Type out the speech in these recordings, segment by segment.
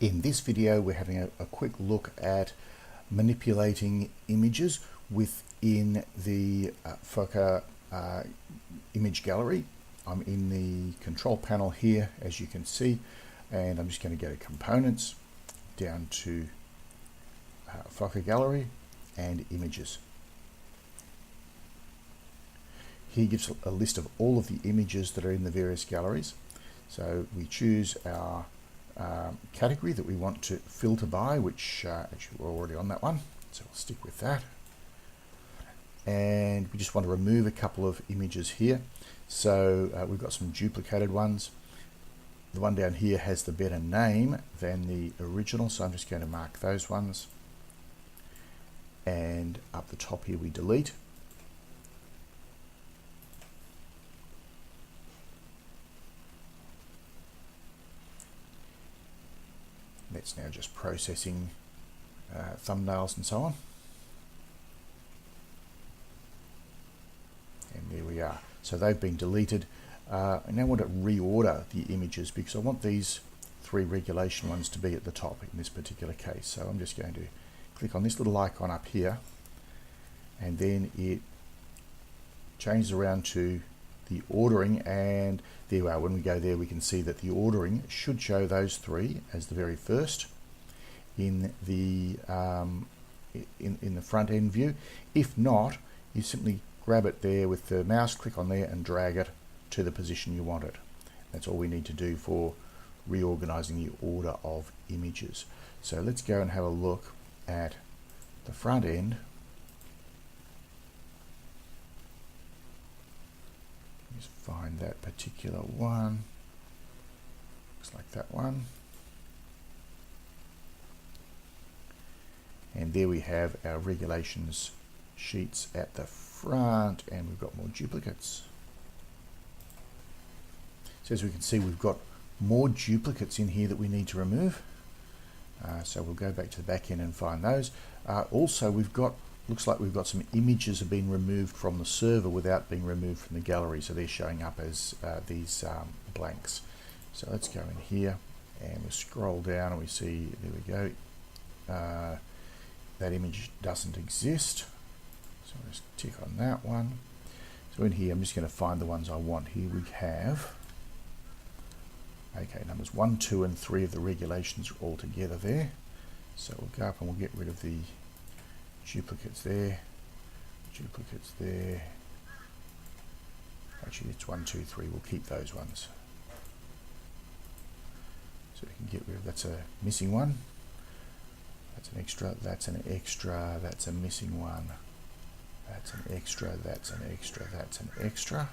In this video, we're having a quick look at manipulating images within the phoca image gallery. I'm in the control panel here, as you can see, and I'm just going to go to components, down to phoca gallery and images. Here gives a list of all of the images that are in the various galleries. So we choose our category that we want to filter by, which actually we're already on that one, so we'll stick with that. And we just want to remove a couple of images here. So we've got some duplicated ones. The one down here has the better name than the original, so I'm just going to mark those ones. And up the top here we delete. That's now just processing thumbnails and so on. And there we are. So they've been deleted. I now want to reorder the images because I want these three regulation ones to be at the top in this particular case. So I'm just going to click on this little icon up here, and then it changes around to the ordering, and there we are. When we go there, we can see that the ordering should show those three as the very first in the front end view. If not, you simply grab it there with the mouse, click on there and drag it to the position you want it. That's all we need to do for reorganizing the order of images. So let's go and have a look at the front end. Just find that particular one. Looks like that one. And there we have our regulations sheets at the front, and we've got more duplicates. So as we can see, we've got more duplicates in here that we need to remove. So we'll go back to the back end and find those. Also, looks like we've got some images have been removed from the server without being removed from the gallery, so they're showing up as these blanks. So let's go in here and we'll scroll down and we see, there we go, that image doesn't exist. So I'll just tick on that one. So in here, I'm just going to find the ones I want. Here we have, okay, numbers 1, 2 and 3 of the regulations are all together there. So we'll go up and we'll get rid of the duplicates there, duplicates there. Actually, it's 1, 2, 3. We'll keep those ones. So we can get rid of, that's a missing one. That's an extra, that's an extra, that's a missing one. That's an extra, that's an extra, that's an extra.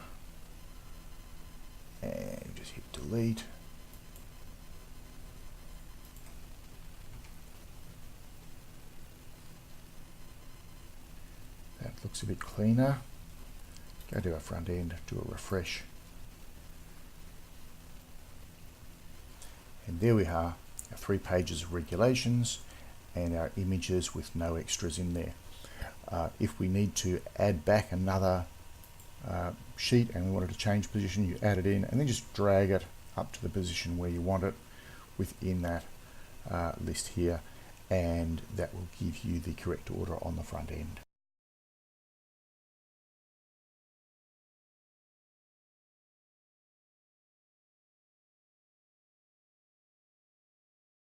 And just hit delete. That looks a bit cleaner. Go to our front end, do a refresh. And there we are, our 3 pages of regulations and our images with no extras in there. If we need to add back another sheet and we wanted to change position, you add it in and then just drag it up to the position where you want it within that list here, and that will give you the correct order on the front end.